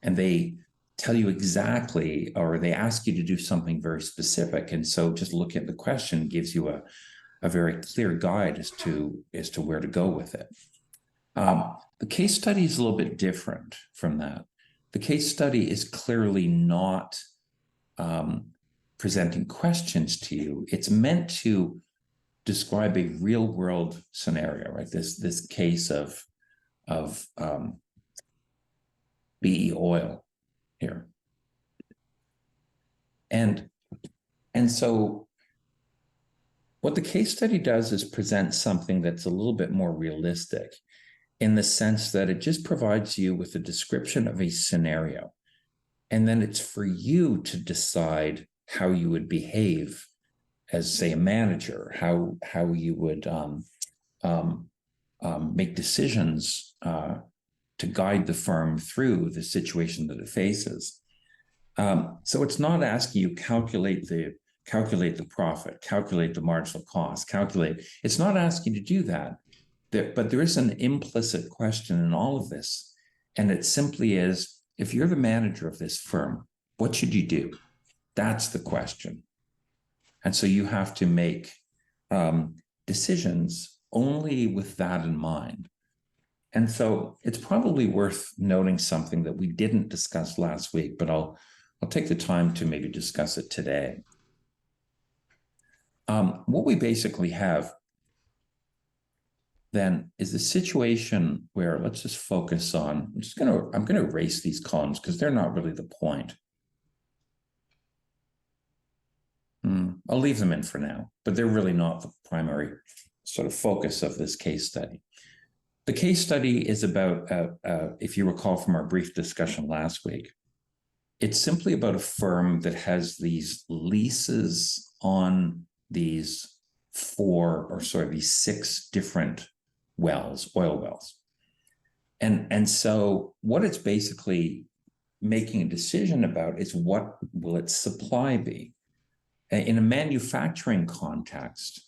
and they tell you exactly, or they ask you to do something very specific. And so just looking at the question gives you a very clear guide as to where to go with it. The case study is a little bit different from that. The case study is clearly not presenting questions to you. It's meant to describe a real world scenario, right? This case of BE oil here. And so what the case study does is present something that's a little bit more realistic, in the sense that it just provides you with a description of a scenario. And then it's for you to decide how you would behave as, say, a manager, how you would make decisions to guide the firm through the situation that it faces. So it's not asking you calculate the profit, calculate the marginal cost, It's not asking you to do that. But there is an implicit question in all of this. And it simply is, if you're the manager of this firm, what should you do? That's the question. And so you have to make decisions only with that in mind. And so it's probably worth noting something that we didn't discuss last week, but I'll take the time to maybe discuss it today. What we basically have then is the situation where, let's just focus on, I'm going to erase these columns because they're not really the point. I'll leave them in for now, but they're really not the primary sort of focus of this case study. The case study is about, if you recall from our brief discussion last week, it's simply about a firm that has these leases on these these 6 different wells, oil wells. And so what it's basically making a decision about is, what will its supply be? In a manufacturing context,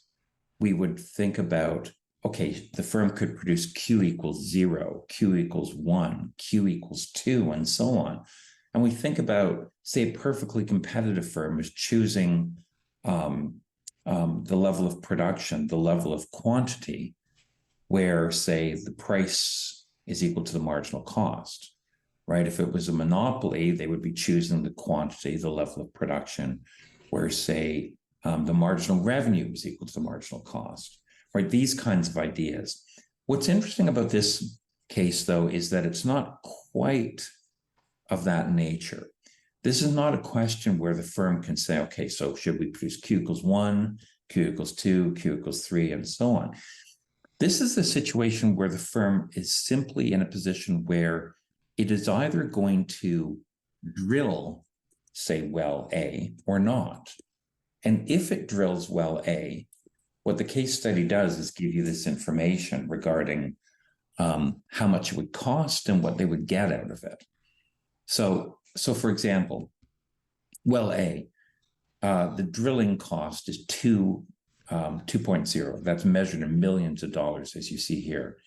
we would think about, okay, the firm could produce Q equals 0, Q equals 1, Q equals 2, and so on. And we think about, say, a perfectly competitive firm is choosing the level of production, the level of quantity, where, say, the price is equal to the marginal cost, right? If it was a monopoly, they would be choosing the quantity, the level of production, where, say, the marginal revenue is equal to the marginal cost, right? These kinds of ideas. What's interesting about this case, though, is that it's not quite of that nature. This is not a question where the firm can say, okay, so should we produce Q equals 1, Q equals 2, Q equals 3, and so on. This is a situation where the firm is simply in a position where it is either going to drill, say, well A or not. And if it drills well A, what the case study does is give you this information regarding how much it would cost and what they would get out of it. So for example, well A, the drilling cost is 2.0. That's measured in millions of dollars, as you see here.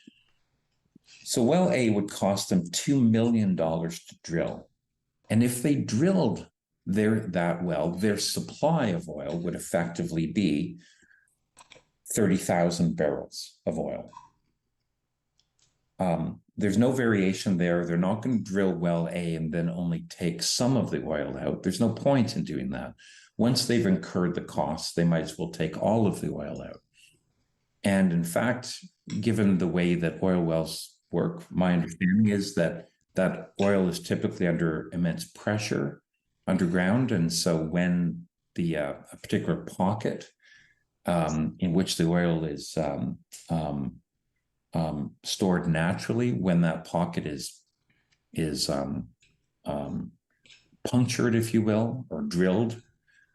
So well A would cost them $2 million to drill. And if they drilled that well, their supply of oil would effectively be 30,000 barrels of oil. There's no variation there. They're not going to drill well A and then only take some of the oil out. There's no point in doing that. Once they've incurred the costs, they might as well take all of the oil out. And in fact, given the way that oil wells work, my understanding is that oil is typically under immense pressure underground. And so when a particular pocket in which the oil is stored naturally, when that pocket is punctured, if you will, or drilled,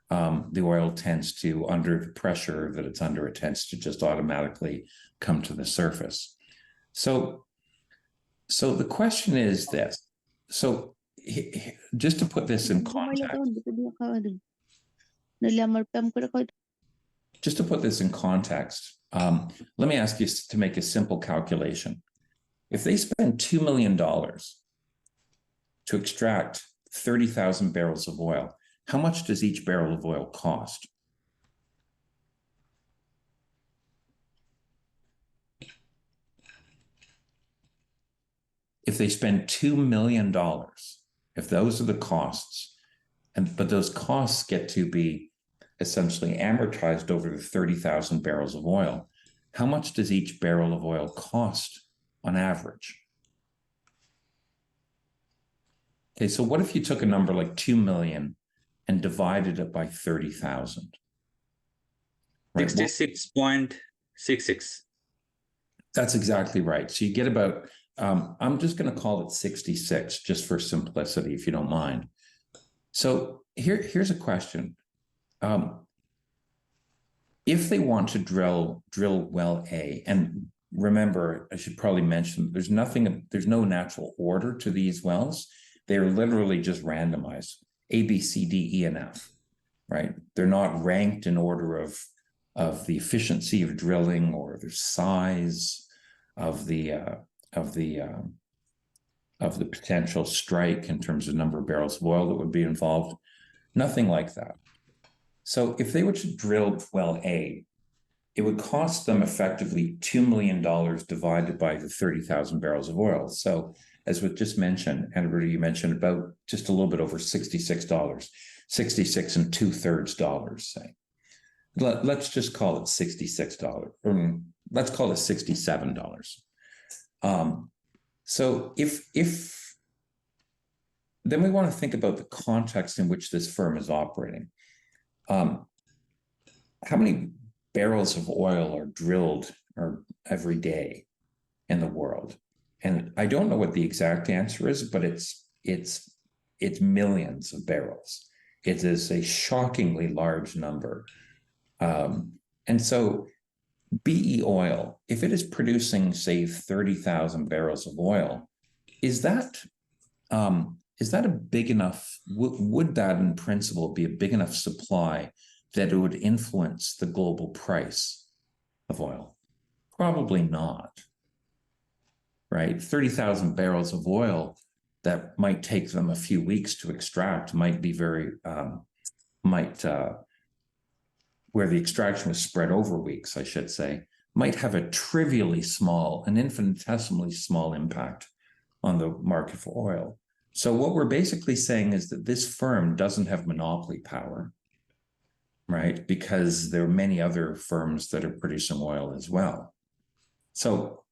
the oil tends to, under the pressure that it's under, it tends to just automatically come to the surface. So the question is this. So just to put this in context, let me ask you to make a simple calculation. If they spend $2 million to extract 30,000 barrels of oil, how much does each barrel of oil cost? If they spend $2 million, if those are the costs, but those costs get to be essentially amortized over the 30,000 barrels of oil, how much does each barrel of oil cost on average? Okay, so what if you took a number like 2 million and divided it by 30,000? Right? 66.66. That's exactly right. So you get about, I'm just going to call it 66 just for simplicity, if you don't mind. So here's a question. If they want to drill well A, and remember, I should probably mention, there's no natural order to these wells. They're literally just randomized, A, B, C, D, E, and F, right? They're not ranked in order of the efficiency of drilling or the size of the potential strike in terms of number of barrels of oil that would be involved. Nothing like that. So if they were to drill well A, it would cost them effectively $2 million divided by the 30,000 barrels of oil. So as was just mentioned, Edward, you mentioned about just a little bit over $66, 66 and 2/3 dollars, say. Let's just call it $66, or let's call it $67. So if then we want to think about the context in which this firm is operating. How many barrels of oil are drilled every day in the world? And I don't know what the exact answer is, but it's millions of barrels. It is a shockingly large number. And so BE oil, if it is producing, say, 30,000 barrels of oil, is that a big enough, would that in principle be a big enough supply that it would influence the global price of oil? Probably not, right? 30,000 barrels of oil that might take them a few weeks to extract might be where the extraction was spread over weeks, I should say, might have a trivially small, an infinitesimally small impact on the market for oil. So what we're basically saying is that this firm doesn't have monopoly power, right? Because there are many other firms that are producing oil as well. So,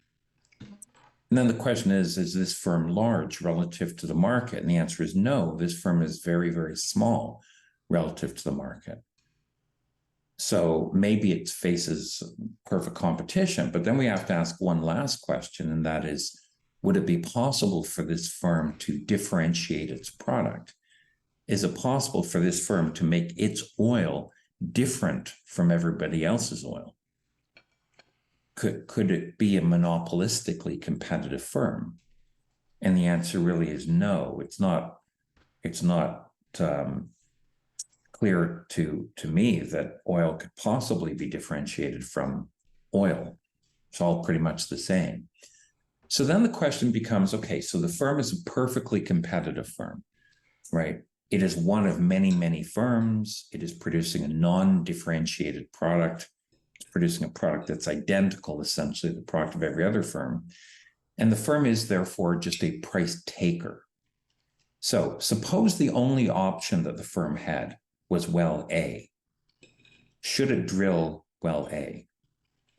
and then the question is this firm large relative to the market? And the answer is no, this firm is very, very small relative to the market. So maybe it faces perfect competition, but then we have to ask one last question, and that is, would it be possible for this firm to differentiate its product? Is it possible for this firm to make its oil different from everybody else's oil? Could it be a monopolistically competitive firm? And the answer really is no. It's not clear to me that oil could possibly be differentiated from oil. It's all pretty much the same. So then the question becomes, okay, so the firm is a perfectly competitive firm, right? It is one of many, many firms. It is producing a non-differentiated product. It's producing a product that's identical, essentially, to the product of every other firm. And the firm is therefore just a price taker. So suppose the only option that the firm had was well A. Should it drill well A?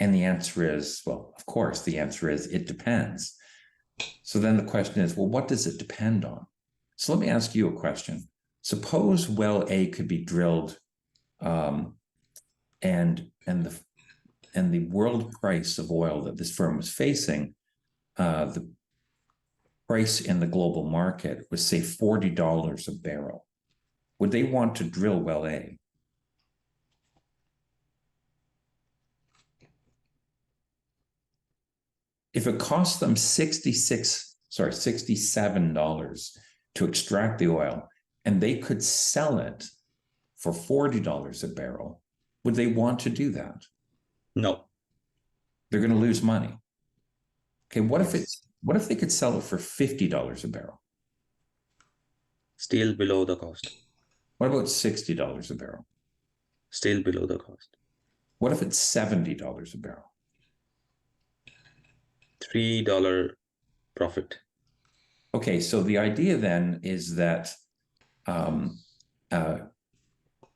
And the answer is, well, of course, the answer is it depends. So then the question is, well, what does it depend on? So let me ask you a question. Suppose well A could be drilled and the world price of oil that this firm was facing, the price in the global market was, say, $40 a barrel. Would they want to drill well A? If it costs them $67 to extract the oil, and they could sell it for $40 a barrel, would they want to do that? No. They're going to lose money. Okay, what if they could sell it for $50 a barrel? Still below the cost. What about $60 a barrel? Still below the cost. What if it's $70 a barrel? $3 profit. Okay, so the idea then is that at a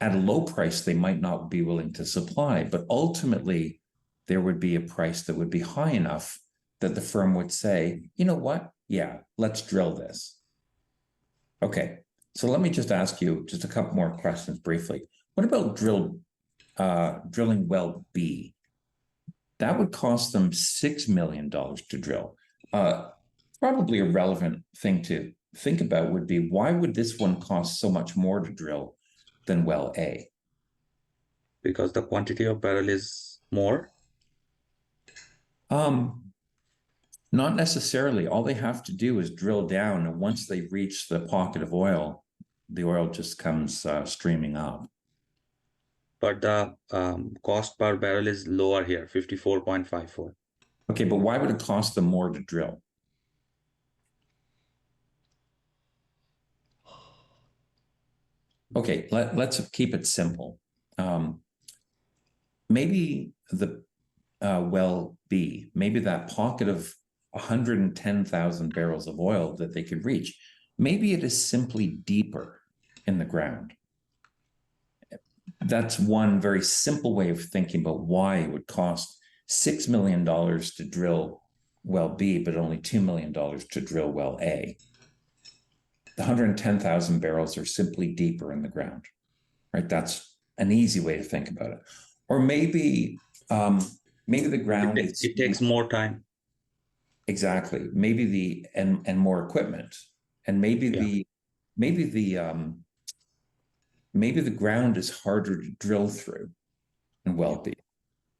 low price, they might not be willing to supply, but ultimately there would be a price that would be high enough that the firm would say, you know what? Yeah, let's drill this. Okay, so let me just ask you just a couple more questions briefly. What about drilling well B? That would cost them $6 million to drill. Probably a relevant thing to think about would be, why would this one cost so much more to drill than well A? Because the quantity of barrel is more. Not necessarily. All they have to do is drill down, and once they reach the pocket of oil, the oil just comes streaming up. But the cost per barrel is lower here, 54.54. Okay, but why would it cost them more to drill? Okay, let's keep it simple. Maybe the well B, maybe that pocket of 110,000 barrels of oil that they could reach, maybe it is simply deeper in the ground. That's one very simple way of thinking about why it would cost $6 million to drill well B, but only $2 million to drill well A. The 110,000 barrels are simply deeper in the ground, right? That's an easy way to think about it. Or maybe the ground it takes more time. Exactly. Maybe and more equipment, and maybe the ground is harder to drill through in well B.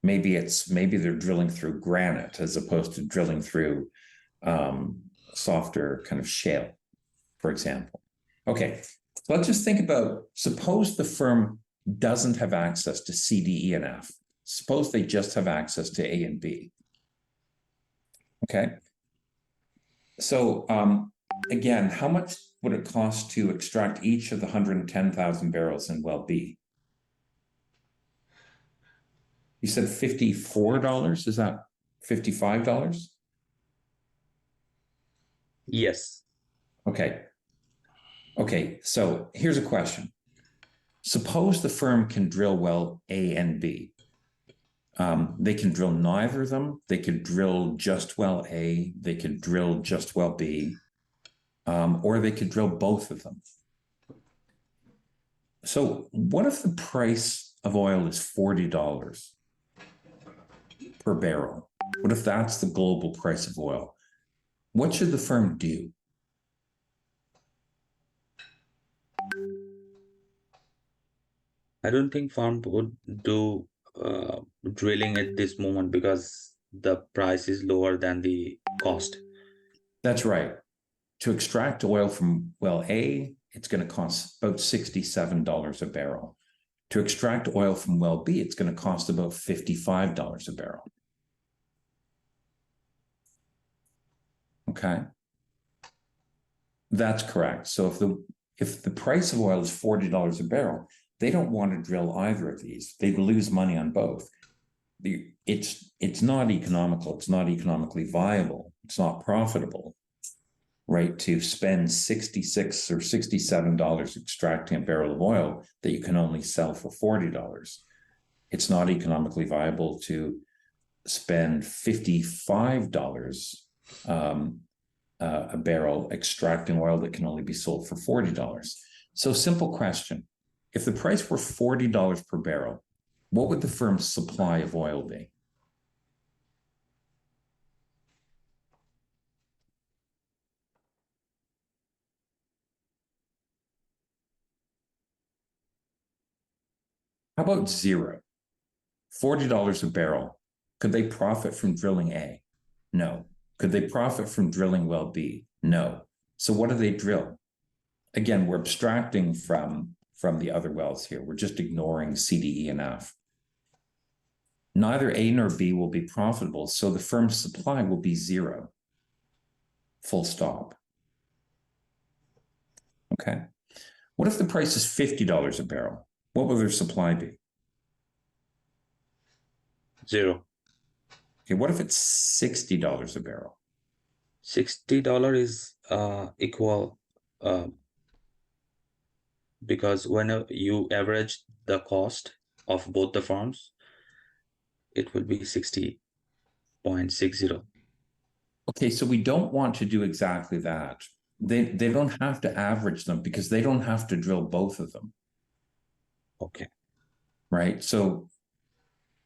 Maybe they're drilling through granite as opposed to drilling through softer kind of shale, for example. Okay, so let's just think about, suppose the firm doesn't have access to C, D, E, and F. Suppose they just have access to A and B. Okay. So again, how much would it cost to extract each of the 110,000 barrels in well B? You said $54. Is that $55? Yes. Okay. Okay, so here's a question. Suppose the firm can drill well A and B. They can drill neither of them. They could drill just well A. They could drill just well B. Or they could drill both of them. So what if the price of oil is $40 per barrel? What if that's the global price of oil? What should the firm do? I don't think firm would do drilling at this moment because the price is lower than the cost. That's right. To extract oil from well A, it's going to cost about $67 a barrel. To extract oil from well B, it's going to cost about $55 a barrel. Okay. That's correct. So if the price of oil is $40 a barrel, they don't want to drill either of these. They'd lose money on both. It's not economical. It's not economically viable. It's not profitable, right, to spend $66 or $67 extracting a barrel of oil that you can only sell for $40. It's not economically viable to spend $55 a barrel extracting oil that can only be sold for $40. So simple question. If the price were $40 per barrel, what would the firm's supply of oil be? How about zero? $40 a barrel. Could they profit from drilling A? No. Could they profit from drilling well B? No. So what do they drill? Again, we're abstracting from the other wells here. We're just ignoring C, D, E, and F. Neither A nor B will be profitable, so the firm's supply will be zero. Full stop. Okay. What if the price is $50 a barrel? What will their supply be? 0. Okay, what if it's $60 a barrel? $60 is equal because when you average the cost of both the firms, it will be 60.60. Okay, so we don't want to do exactly that. They don't have to average them because they don't have to drill both of them, Okay. right? So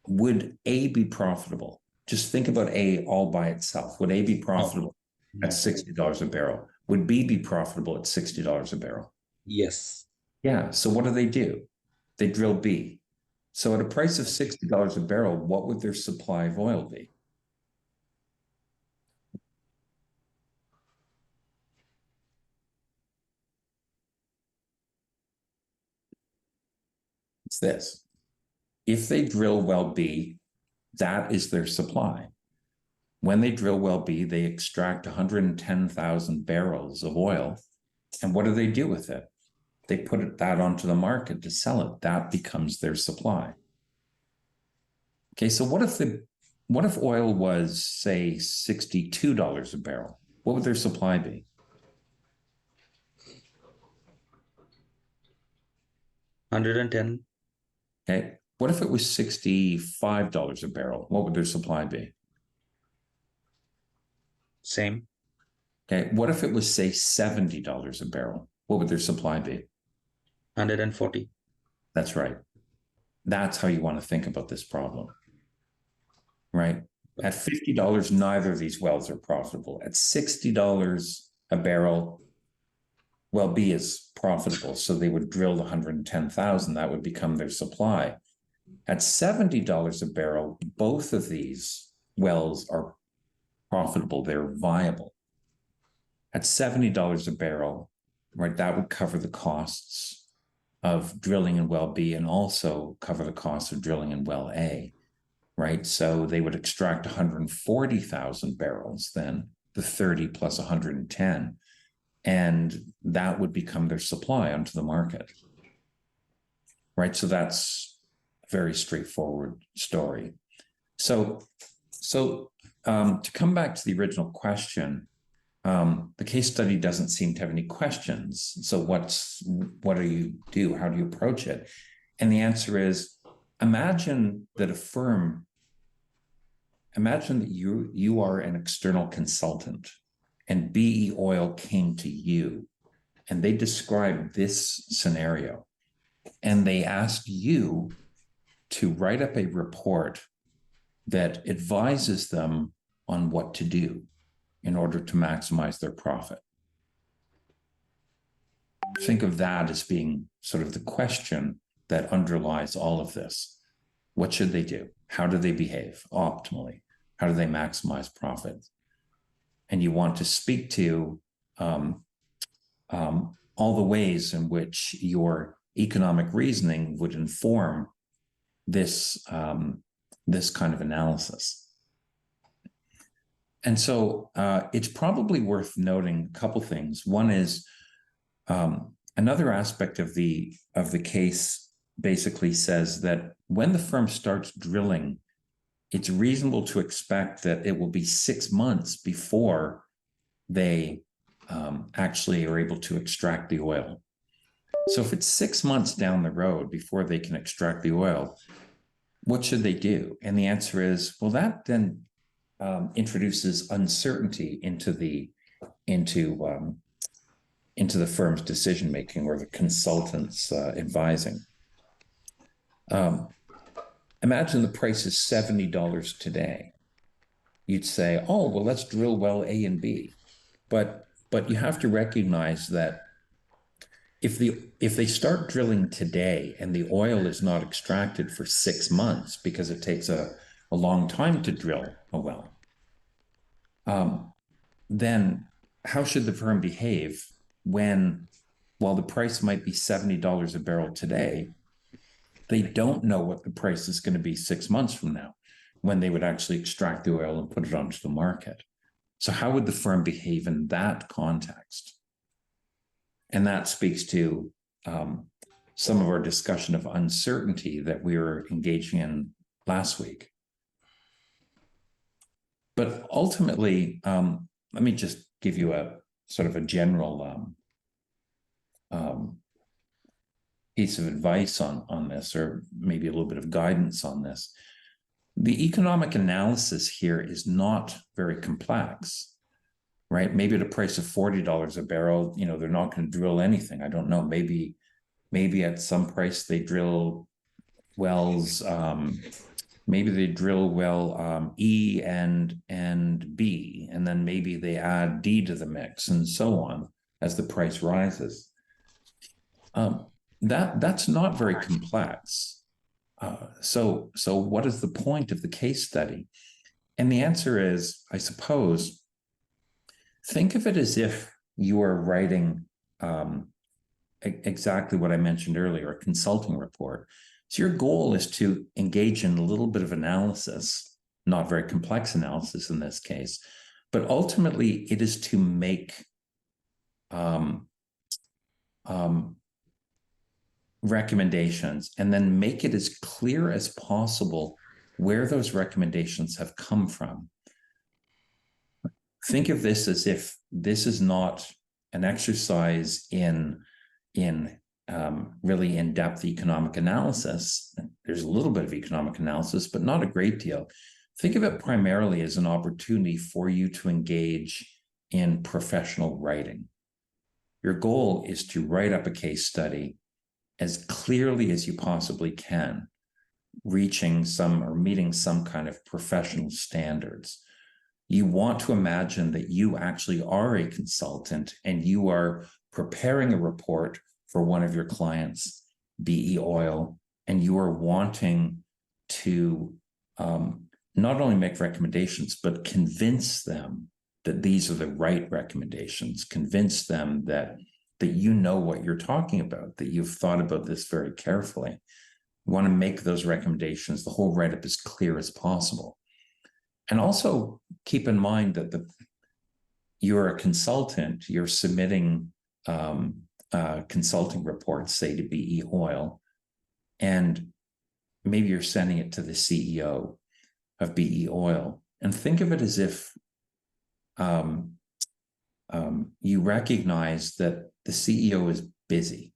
would A be profitable? Just think about A all by itself. Would A be profitable at $60 a barrel? Would B be profitable at $60 a barrel? Yes. Yeah, so what do? They drill B. So at a price of $60 a barrel, what would their supply of oil be? It's this. If they drill well B, that is their supply. When they drill well B, they extract 110,000 barrels of oil. And what do they do with it? They put that onto the market to sell it. That becomes their supply. Okay, so what if oil was, say, $62 a barrel? What would their supply be? 110. Okay. What if it was $65 a barrel? What would their supply be? Same. Okay. What if it was, say, $70 a barrel? What would their supply be? 140. That's right. That's how you want to think about this problem, right? At $50, neither of these wells are profitable. At $60 a barrel, well, B is profitable. So they would drill 110,000. That would become their supply. At $70 a barrel, both of these wells are profitable. They're viable. At $70 a barrel, right, that would cover the costs of drilling in well B and also cover the costs of drilling in well A, right? So they would extract 140,000 barrels then, the 30 plus 110, and that would become their supply onto the market, right? So that's a very straightforward story. So to come back to the original question, the case study doesn't seem to have any questions. So what do you do? How do you approach it? And the answer is, imagine that you are an external consultant and BE Oil came to you and they described this scenario and they asked you to write up a report that advises them on what to do in order to maximize their profit. Think of that as being sort of the question that underlies all of this. What should they do? How do they behave optimally? How do they maximize profit? And you want to speak to all the ways in which your economic reasoning would inform this kind of analysis. And so it's probably worth noting a couple things. One is another aspect of the case basically says that when the firm starts drilling, it's reasonable to expect that it will be 6 months before they actually are able to extract the oil. So if it's 6 months down the road before they can extract the oil, what should they do? And the answer is, well, that then introduces uncertainty into the firm's decision making or the consultant's advising. Imagine the price is $70 today. You'd say, oh, well, let's drill well A and B. But you have to recognize that if they start drilling today and the oil is not extracted for 6 months because it takes a long time to drill a well, then how should the firm behave while the price might be $70 a barrel today, they don't know what the price is going to be 6 months from now when they would actually extract the oil and put it onto the market. So how would the firm behave in that context? And that speaks to some of our discussion of uncertainty that we were engaging in last week. But ultimately, let me just give you a sort of a general piece of advice on this, or maybe a little bit of guidance on this. The economic analysis here is not very complex, right? Maybe at a price of $40 a barrel, you know, they're not going to drill anything. I don't know. Maybe at some price they drill wells. Maybe they drill well E and B, and then maybe they add D to the mix, and so on as the price rises. That's not very complex. So what is the point of the case study? And the answer is, I suppose, think of it as if you are writing exactly what I mentioned earlier, a consulting report. So your goal is to engage in a little bit of analysis, not very complex analysis in this case, but ultimately it is to make recommendations and then make it as clear as possible where those recommendations have come from. Think of this as if this is not an exercise in really in-depth economic analysis. There's a little bit of economic analysis, but not a great deal. Think of it primarily as an opportunity for you to engage in professional writing. Your goal is to write up a case study as clearly as you possibly can, reaching some or meeting some kind of professional standards. You want to imagine that you actually are a consultant and you are preparing a report for one of your clients, BE Oil, and you are wanting to not only make recommendations, but convince them that these are the right recommendations, convince them that you know what you're talking about, that you've thought about this very carefully. You want to make those recommendations, the whole write-up, as clear as possible. And also keep in mind that you're a consultant, you're submitting consulting reports, say to BE Oil, and maybe you're sending it to the CEO of BE Oil. And think of it as if you recognize that the CEO is busy.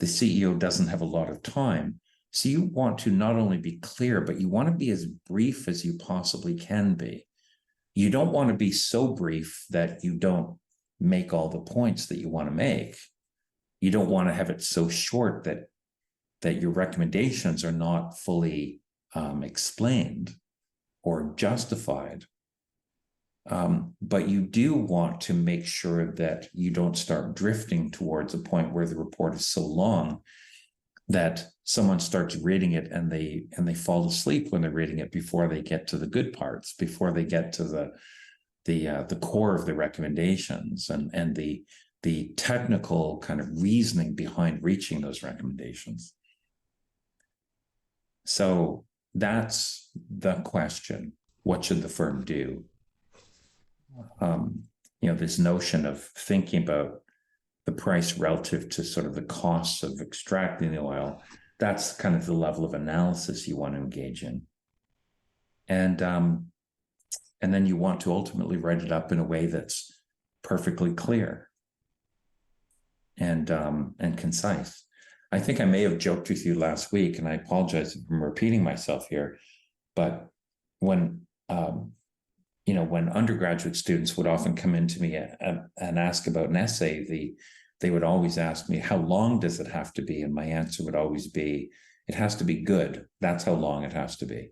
The CEO doesn't have a lot of time. So you want to not only be clear, but you want to be as brief as you possibly can be. You don't want to be so brief that you don't make all the points that you want to make. You don't want to have it so short that your recommendations are not fully explained or justified. But you do want to make sure that you don't start drifting towards a point where the report is so long that someone starts reading it and they fall asleep when they're reading it before they get to the good parts, before they get to the core of the recommendations and the technical kind of reasoning behind reaching those recommendations. So that's the question. What should the firm do? This notion of thinking about the price relative to sort of the costs of extracting the oil, that's kind of the level of analysis you want to engage in. And then you want to ultimately write it up in a way that's perfectly clear and concise. I think I may have joked with you last week, and I apologize if I'm repeating myself here, but when undergraduate students would often come into me and ask about an essay, they would always ask me, how long does it have to be? And my answer would always be, it has to be good. That's how long it has to be,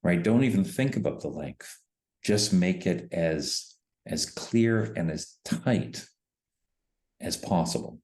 right? Don't even think about the length. Just make it as clear and as tight as possible.